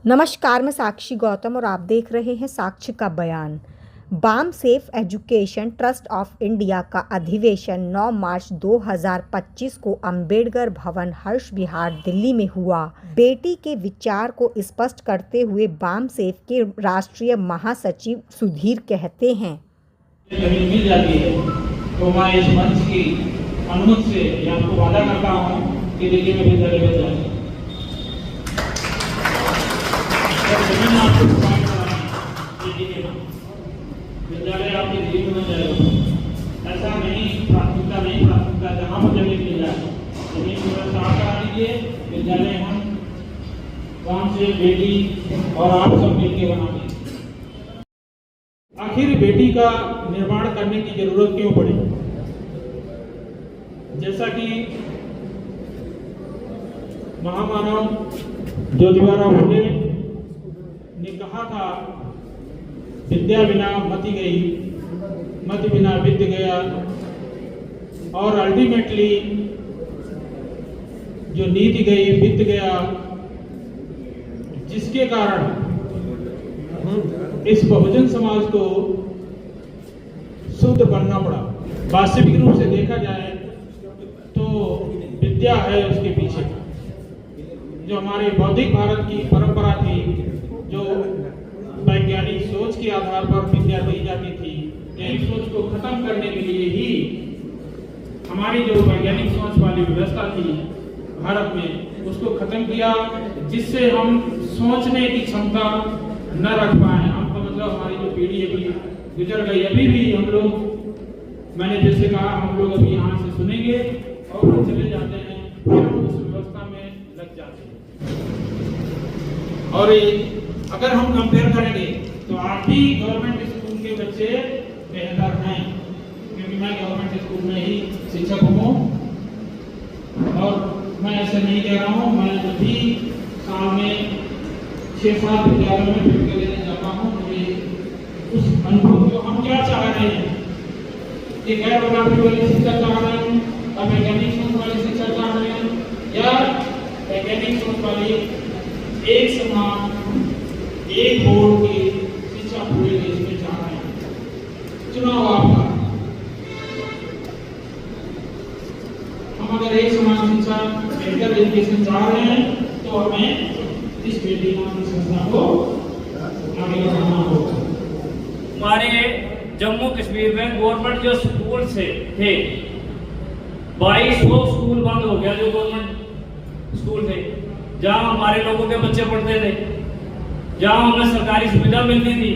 नमस्कार, मैं साक्षी गौतम और आप देख रहे हैं साक्षी का बयान। BAMCEF education trust of India का अधिवेशन 9 मार्च 2025 को अंबेडकर भवन, हर्ष विहार, दिल्ली में हुआ। बेटी के विचार को स्पष्ट करते हुए बाम सेफ के राष्ट्रीय महासचिव सुधीर कहते हैं, जमीन मिल जाती है तो मैं इस मंच की अनुमति से ये आपको वादा करता हूँ कि दिल्ली में विद्यालय बन जाएगा। जमीन आपको प्रोवाइड करानी विद्यालय आपके दिल्ली में बन जाएगा। ऐसा नहीं, प्राथमिकता जहाँ पर जमीन मिल जाए जमीन व्यवस्था करा दीजिए। विद्यालय हम गाँव से बेटी और आप सब मिलकर बना देंगे। आखिर बेटी का निर्माण करने की जरूरत क्यों पड़ी? जैसा कि महामानव ज्योतिबा फुले ने कहा था, विद्या बिना मति गई, मति बिना विद्य गया, और अल्टीमेटली जो नीति गई वित्त गया, जिसके कारण इस बहुजन समाज को शुद्ध बनना पड़ा। वास्तविक रूप से देखा जाए तो विद्या है उसके पीछे। जो हमारे बौद्धिक भारत की परंपरा थी, जो वैज्ञानिक सोच के आधार पर विद्या दी जाती थी, यही सोच को खत्म करने के लिए ही हमारी जो वैज्ञानिक सोच वाली व्यवस्था थी भारत में, उसको खत्म किया, जिससे हम सोचने की क्षमता न रख पाए। हमको मतलब हमारी जो पीढ़ी अभी गुजर गई, अभी भी हम लोग, मैंने जैसे कहा, हम लोग अभी यहाँ से सुनेंगे और हम चले जाते हैं, फिर हम उस व्यवस्था में लग जाते हैं। और अगर हम कंपेयर करेंगे तो आप भी गवर्नमेंट स्कूल के बच्चे बेहतर हैं, क्योंकि मैं गवर्नमेंट स्कूल में ही शिक्षक हूँ। और मैं ऐसे नहीं कह रहा हूँ, मैं अभी साल में 6-7 विद्यालयों में फिर लेने जाता हूँ। मुझे उस अनुभव जो हम क्या चाह रहे हैं, कि गैर बनावटी वाली शिक्षा चाह रहे हैं और वैज्ञानिक सोच वाली शिक्षा चाह रहे हैं, या वैज्ञानिक सोच वाली एक समान एक बोर्ड की शिक्षा पूरे देश में चाह रहे हैं। चुनाव आपका। हम अगर एक समान शिक्षा, बेहतर एजुकेशन चाह रहे हैं तो हमें इस बेटी नाम की संस्था को आगे बढ़ाना होगा। हमारे जम्मू कश्मीर में गवर्नमेंट जो स्कूल से थे, 2200 स्कूल बंद हो गया, जो गवर्नमेंट स्कूल थे, जहां हमारे लोगों के बच्चे पढ़ते थे, जहां हमें सरकारी सुविधा मिलती थी।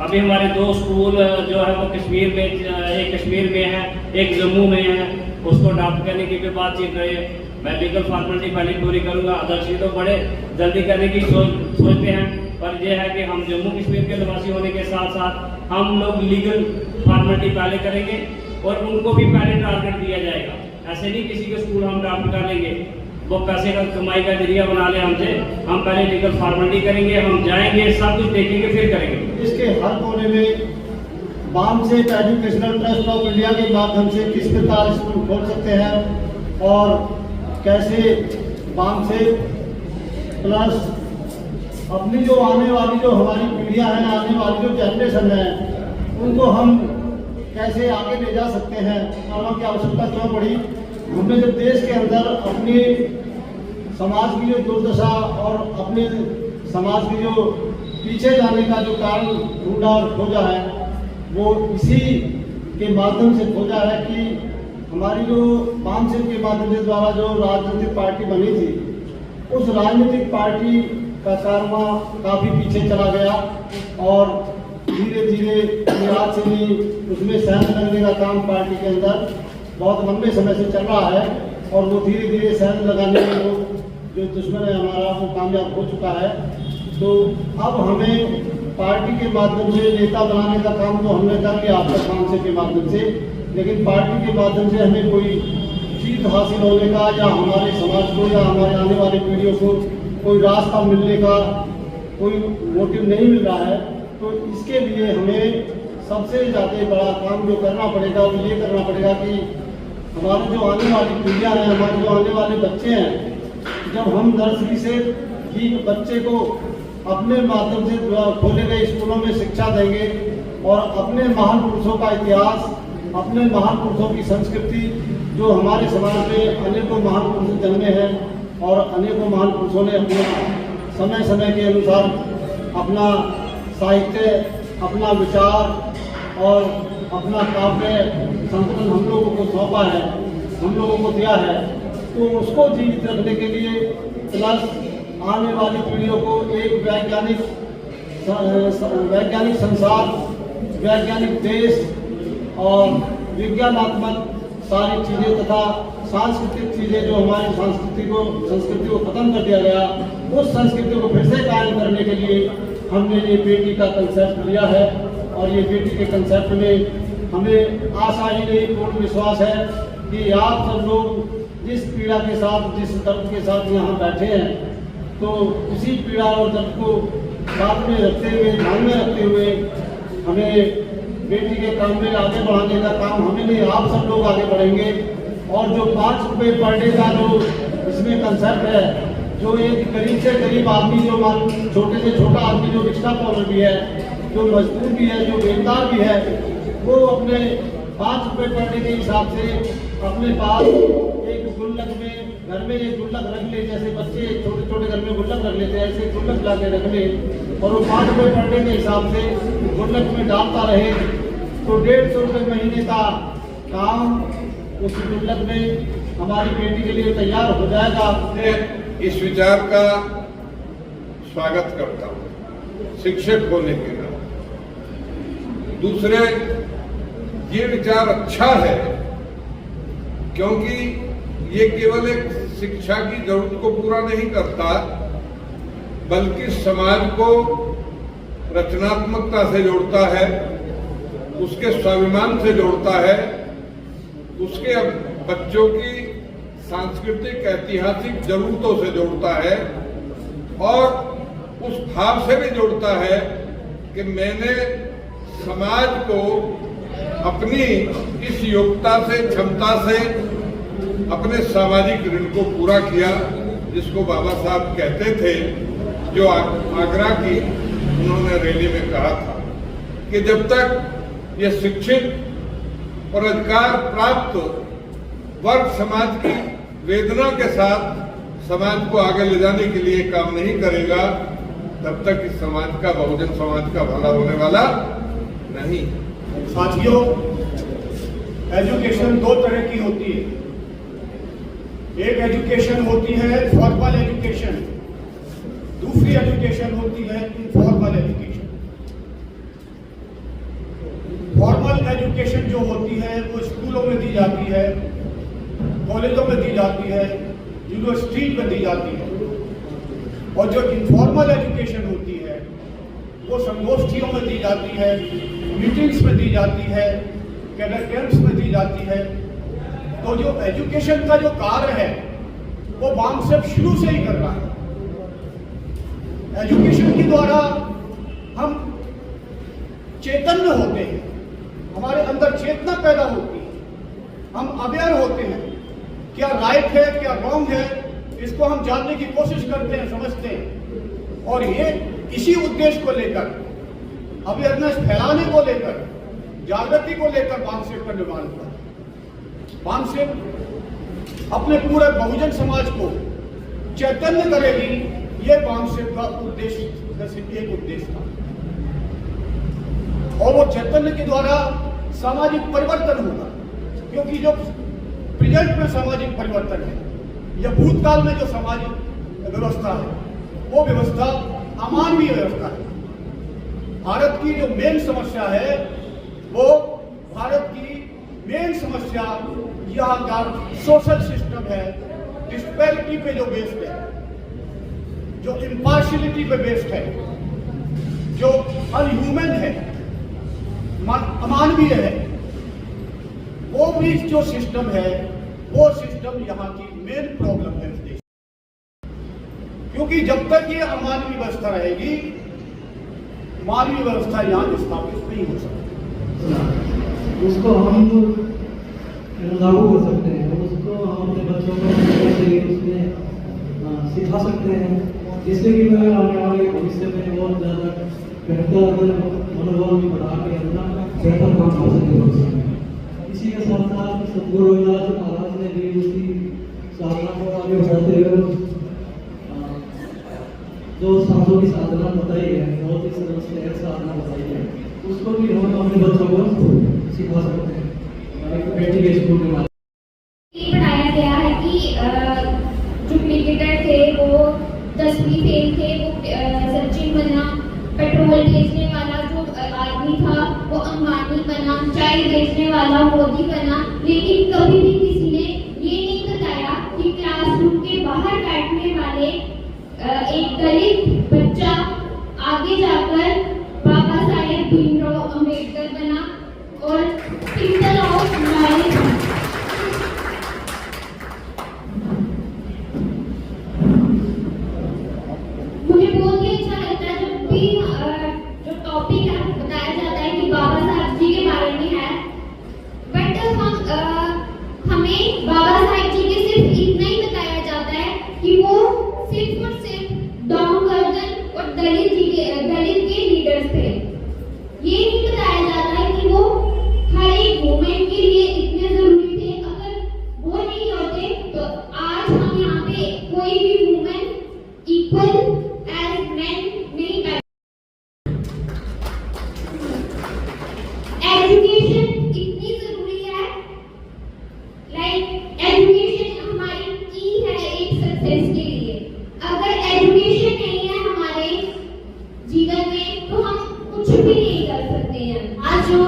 अभी हमारे 2 स्कूल जो है वो कश्मीर में, एक कश्मीर में है, एक जम्मू में है, उसको अडॉप्ट करने की भी बातचीत रही है। मैं लीगल फॉर्मेलिटी पहले पूरी करूंगा। अध्यक्ष तो बड़े जल्दी करने की सोचते हैं, पर यह है कि हम जम्मू कश्मीर के निवासी होने के साथ साथ हम लोग लीगल फॉर्मेलिटी पहले करेंगे और उनको भी पहले टारगेट दिया जाएगा। ऐसे नहीं किसी के स्कूल हम अडॉप्ट कर लेंगे, वो पैसे का कमाई का जरिया बना ले हमसे। हम पहले लीगल फॉर्मेलिटी करेंगे, हम जाएंगे, सब कुछ देखेंगे, फिर करेंगे। इसके हर कोने में BAMCEF educational trust of India के माध्यम से किस प्रकार स्कूल खोल सकते हैं और कैसे बाम सेफ प्लस अपनी जो आने वाली जो हमारी पीढ़ियां हैं, आने वाली जो जनरेशन है, उनको हम कैसे आगे ले जा सकते हैं, और की आवश्यकता क्यों पड़ी। हमने जब देश के अंदर अपने समाज की जो दुर्दशा और अपने समाज की जो पीछे जाने का जो कारण ढूंढा और खोजा है, वो इसी के माध्यम से खोजा है कि हमारी जो बाम सेफ के माध्यम से द्वारा जो राजनीतिक पार्टी बनी थी, उस राजनीतिक पार्टी का कारवा काफ़ी पीछे चला गया और धीरे धीरे आज से ही उसमें सहन लगने का काम पार्टी के अंदर बहुत लंबे समय से चल रहा है, और वो धीरे धीरे सहन लगाने में वो जो दुश्मन है हमारा, वो कामयाब हो चुका है। तो अब हमें पार्टी के माध्यम से नेता बनाने का काम तो हमने कर लिया आपका काम से के माध्यम से, लेकिन पार्टी के माध्यम से हमें कोई जीत हासिल होने का, या हमारे समाज को या हमारे आने वाली पीढ़ियों को कोई रास्ता मिलने का कोई मोटिव नहीं मिल रहा है। तो इसके लिए हमें सबसे ज़्यादा बड़ा काम जो करना पड़ेगा वो ये करना पड़ेगा कि हमारी जो आने वाली पीढ़ियाँ हैं, हमारे जो आने वाले बच्चे हैं, जब हम नर्सरी से ही बच्चे को अपने माध्यम से खोले गए स्कूलों में शिक्षा देंगे और अपने महान पुरुषों का इतिहास, अपने महान पुरुषों की संस्कृति, जो हमारे समाज में अनेकों महान पुरुष जन्मे हैं और अनेकों महान पुरुषों ने अपने समय समय के अनुसार अपना साहित्य, अपना विचार और अपना काव्य संकलन हम लोगों को सौंपा है, हम लोगों को दिया है। तो उसको जीवित रखने के लिए प्लस आने वाली पीढ़ियों को एक वैज्ञानिक संसार, वैज्ञानिक देश और विज्ञानात्मक सारी चीज़ें तथा सांस्कृतिक चीज़ें जो हमारी संस्कृति को खत्म कर दिया गया, उस संस्कृति को फिर से कायम करने के लिए हमने ये बेटी का कंसेप्ट लिया है। और ये बेटी के कंसेप्ट में हमें आशा ही नहीं, पूर्ण विश्वास है कि आप सब लोग जिस पीड़ा के साथ, जिस दर्द के साथ यहाँ बैठे हैं, तो उसी पीड़ा और दर्द को साथ में रखते हुए, ध्यान में रखते हुए हमें बेटी के काम में आगे बढ़ाने का काम हमें नहीं, आप सब लोग आगे बढ़ेंगे। और जो 5 रुपये पर डे का जो इसमें कंसेप्ट है, जो एक गरीब से गरीब आदमी, जो छोटे से छोटा आदमी, जो रिक्शा कॉलर भी है, जो मजदूर भी है, जो बेकार भी है, वो अपने 5 रुपये पर डे के हिसाब से अपने पास एक गुल्लक में, घर में एक गुल्लक रख ले, जैसे बच्चे छोटे छोटे घर में गुल्लक रख लेते हैं, ऐसे गुल्लक ला के रख ले और वो 5 रुपये पर डे के हिसाब से गुल्लक में डालता रहे, तो 150 रुपये महीने का काम उस गुल्लक में हमारी बेटी के लिए तैयार हो जाएगा। इस विचार का स्वागत करता हूँ शिक्षक होने के नाते। दूसरे, ये विचार अच्छा है क्योंकि ये केवल एक शिक्षा की जरूरत को पूरा नहीं करता, बल्कि समाज को रचनात्मकता से जोड़ता है, उसके स्वाभिमान से जोड़ता है, उसके बच्चों की सांस्कृतिक ऐतिहासिक जरूरतों से जोड़ता है और उस भाव से भी जोड़ता है कि मैंने समाज को अपनी इस योग्यता से, क्षमता से अपने सामाजिक ऋण को पूरा किया, जिसको बाबा साहब कहते थे, जो आगरा की उन्होंने रैली में कहा था कि जब तक ये शिक्षित और अधिकार प्राप्त वर्ग समाज की वेदना के साथ समाज को आगे ले जाने के लिए काम नहीं करेगा, तब तक इस समाज का, बहुजन समाज का भला होने वाला नहीं। साथियों, एजुकेशन 2 तरह की होती है। एक एजुकेशन होती है फॉर्मल एजुकेशन, दूसरी एजुकेशन होती है इनफॉर्मल एजुकेशन। फॉर्मल एजुकेशन जो होती है वो स्कूलों में दी जाती है, कॉलेजों में दी जाती है, यूनिवर्सिटी में दी जाती है। और जो इनफॉर्मल एजुकेशन होती है वो संगोष्ठियों में दी जाती है, मीटिंग्स में दी जाती है, कैडेट कैंप्स में दी जाती है। तो जो एजुकेशन का जो कार्य है वो बामसेफ शुरू से ही कर रहा है। एजुकेशन के द्वारा हम चैतन्य होते हैं, हमारे अंदर चेतना पैदा होती है, हम अवेयर होते हैं, क्या राइट है क्या रॉन्ग है, इसको हम जानने की कोशिश करते हैं, समझते हैं। और ये इसी उद्देश्य को लेकर, अवेयरनेस फैलाने को लेकर, जागृति को लेकर बामसेफ का निर्माण हुआ। बामसेफ अपने पूरे बहुजन समाज को चैतन्य करेगी, ये बामसेफ का उद्देश्य, एक उद्देश्य था। और वो चैतन्य के द्वारा सामाजिक परिवर्तन होगा, क्योंकि जो प्रेजेंट में सामाजिक परिवर्तन है या भूतकाल में जो सामाजिक व्यवस्था है वो व्यवस्था अमानवीय व्यवस्था है। भारत की जो मेन समस्या है वो भारत की मेन समस्या यहाँ का सोशल सिस्टम है, डिस्पैरिटी पे जो बेस्ड है, जो इम्पार्शियलिटी पे बेस्ड है, जो अनह्यूमन है, अमानवीय है। वो भी जो सिस्टम है वो सिस्टम यहाँ की मेन प्रॉब्लम है इस देश। क्योंकि जब तक ये अमानवीय व्यवस्था रहेगी, मानवीय व्यवस्था यहाँ स्थापित नहीं हो सकती। उसको हम लागू कर सकते हैं, उसको हम अपने बच्चों को उसमें सिखा सकते हैं। जिससे कि मैं आने वाले भविष्य में बहुत ज़्यादा बेहतर मनोबल भी बढ़ा के अपना बेहतर काम कर सके भविष्य में। इसी के साथ साथ सदगुरु रविदास महाराज ने भी उसकी साधना को आगे बढ़ाते हुए जो साधु की साधना बताई है, बहुत ही सरल से साधना बताई है, उसको भी हम अपने बच्चों को सिखा सकते हैं बेटी के स्कूल के माध्यम। ये बताया गया है कि जो क्रिकेटर थे वो 10वीं फेल थे, वो सचिन बना, पेट्रोल बेचने वाला जो आदमी था वो अंबानी बना, चाय बेचने वाला मोदी बना, लेकिन कभी भी किसी ने ये नहीं बताया कि क्लासरूम के बाहर बैठने वाले एक दलित बच्चा आगे जाकर बाबा साहेब भीमराव अम्बेडकर बना और सिंबल ऑफ नॉलेज। मुझे बहुत ही अच्छा लगता है जब भी जो टॉपिक बताया जाता है कि बाबा साहब जी के बारे में है, बट हमें बाबा साहब जी के सिर्फ इतना ही बताया जाता है कि वो सिर्फ और सिर्फ डाउनवर्जन और दलित के लीडर्स थे। ये नहीं बताया जाता है कि वो हर एक वुमेन के लिए इतने जरूरी थे। अगर वो नहीं होते तो आज हम यहाँ पे कोई भी वुमेन इक्वल एज मेन नहीं कर। एजुकेशन इतनी जरूरी है, लाइक एजुकेशन हमारी की है एक सक्सेस के लिए। अगर एजुकेशन नहीं है हमारे जीवन में तो हम कुछ भी नहीं कर सकते हैं। आज जो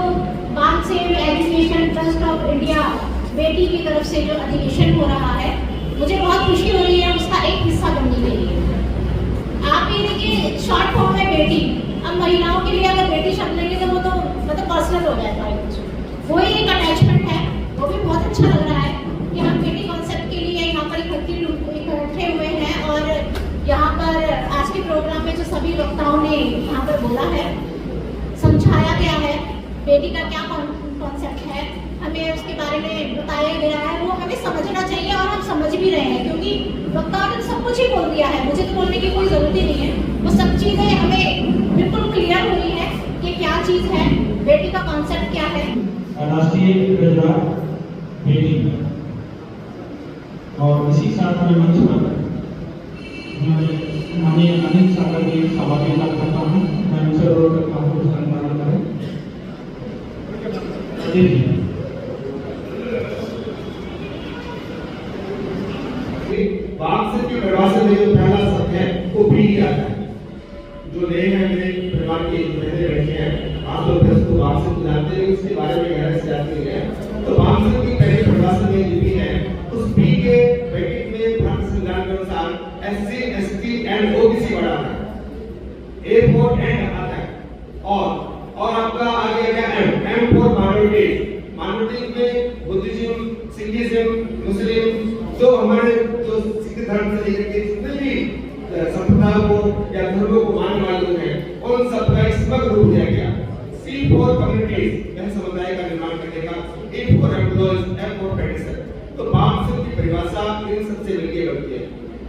BAMCEF education trust of India बेटी की तरफ से जो अधिवेशन हो रहा है, मुझे बहुत खुशी हो रही है उसका एक हिस्सा बनने के लिए। आप ये देखिए शॉर्ट फॉर्म में बेटी, अब महिलाओं के लिए अगर बेटी शब्द लेंगे तो वो तो मतलब पर्सनल हो जाता है कुछ, वो एक अटैचमेंट है। वो भी बहुत अच्छा लग रहा है कि हम बेटी कॉन्सेप्ट के लिए यहाँ पर इकट्ठे हुए हैं और यहाँ पर आज के प्रोग्राम में जो सभी वक्ताओं ने यहाँ पर बोला है, समझाया गया है बेटी का क्या कॉन्सेप्ट है, हमें उसके बारे में बताया गया है, वो हमें समझना चाहिए और हम समझ भी रहे हैं क्योंकि वक्ताओं ने सब कुछ ही बोल दिया है। मुझे तो बोलने की कोई ज़रूरत ही नहीं है, वो सब चीज़ें हमें बिल्कुल क्लियर हुई है कि क्या चीज़ है, बेटी का कॉन्सेप्ट क्या है। राष्ट्रीय बेटी और इसी साथ में मंच पर हमें अनेक सागर के सहभागिता करता हूँ। मैं उनसे अनुरोध करता हूँ सम्मान करें। बाप से की परिभाषा में जो पहला शब्द है वो भी आता है। जो नए हैं मेरे परिवार के बहने बैठे हैं, आप लोग उसको बाप से जानते हैं, उसके बारे में गहराई से जानते हैं। तो बाप से की पहली परिभाषा में जो भी है उस बी के ब्रैकेट में भारत संविधान के अनुसार एससी एसटी एंड ओबीसी बढ़ा है, ए फॉर एंड आता है और आपका आगे क्या एम फॉर माइनॉरिटीज में बुद्धिज्म, सिखिज्म, मुस्लिम, जो हमारे जो सिख धर्म से लेकर के जितने भी संप्रदायों को या धर्मों को मानने वाले लोग हैं उन सब का एक समग्र रूप दिया गया। सी फॉर कम्युनिटीज, यह समुदाय का निर्माण करने का, A for employees, M for petition. तो बाप से की परिभाषा इन सबसे मिलकर बनती है।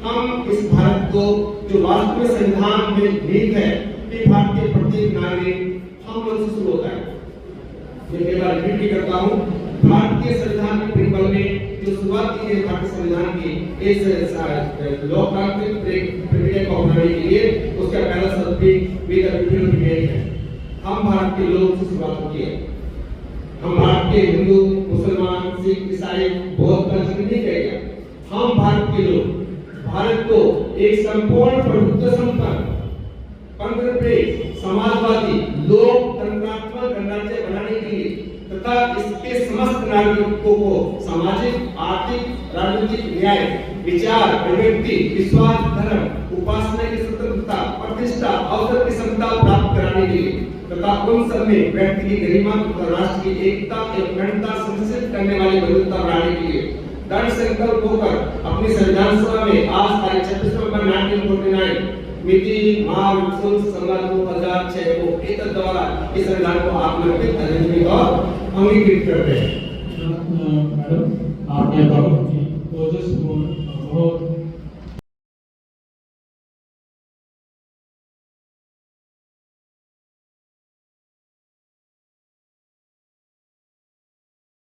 हम इस भारत को जो वास्तव में संविधान में नींव है कि भारत के प्रत्येक नागरिक हम लोग से शुरू होता है। मैं कई बार रिपीट भी करता हूँ, भारत के संविधान के प्रिंसिपल में जो शुरुआत की है भारतीय संविधान की इस लोकतांत्रिक प्रक्रिया को अपनाने के लिए, उसका पहला शब्द भी विवेक है। हम भारत के लोग से शुरुआत होती है। हम भारत के हिंदू, मुसलमान, सिख, ईसाई, बौद्ध का जिक्र नहीं करेगा। हम भारत के लोग भारत को एक संपूर्ण प्रभुत्व संपन्न, पंथप्रेमी, समाजवादी, लोकतंत्रात्मक गणराज्य बनाने के लिए तथा इसके समस्त नागरिकों को सामाजिक, आर्थिक, राजनीतिक न्याय, विचार, अभिव्यक्ति, विश्वास, धर्म, उपासना की स्वतंत्रता, प्रतिष्ठा, अवसर की समता प्राप्त कराने के लिए तथा उन सब में व्यक्ति की गरिमा तथा राष्ट्र की एकता एवं अखंडता सुनिश्चित करने वाली बंधुता बढ़ाने के लिए दृढ़ संकल्प होकर अपनी संविधान सभा में आज तारीख 26 नवंबर 1949 मिति मार्च 2006 को एक द्वारा इस संविधान को आत्मनिर्भर और अंगीकृत करते हैं। मैडम, आपने